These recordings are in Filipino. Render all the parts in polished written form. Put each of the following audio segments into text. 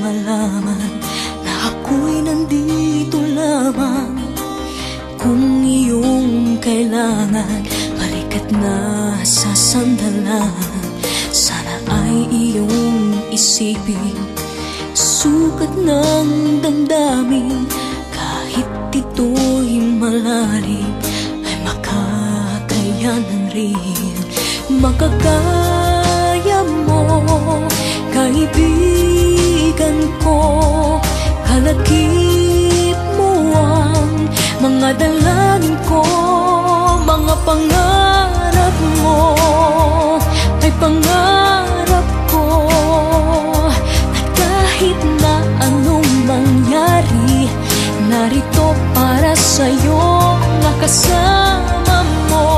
malaman na ako'y nandito lamang. Kung iyong kailangan, balikat na sa sandalan. Sana ay iyong isipin, sukat ng damdamin. Kahit ito'y malalim, ay makakayanan rin. Makakaya mo, kaibigan ko. Kalakip mo ang mga dalangin ko. Mga pangarap mo ay pangarap ko. At kahit na anong mangyari, narito para sa'yo na kasama mo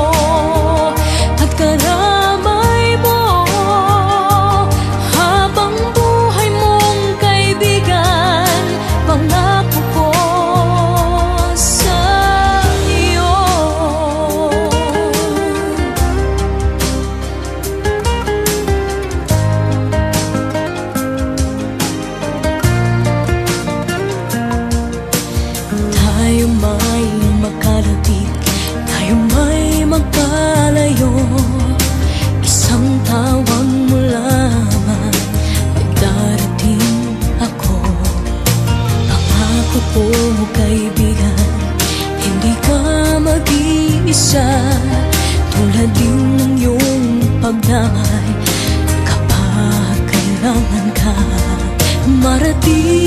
at karamay mo. Habang buhay mong kaibigan, pangako ko sa iyo. Tayo may makalapit, tayo may magkalayo. Isang tawag mo lamang ay darating ako. Pangako ko, kaibigan, hindi ka mag-iisa. Tulad din ng iyong pagdamay kapag kailangan ka. Marating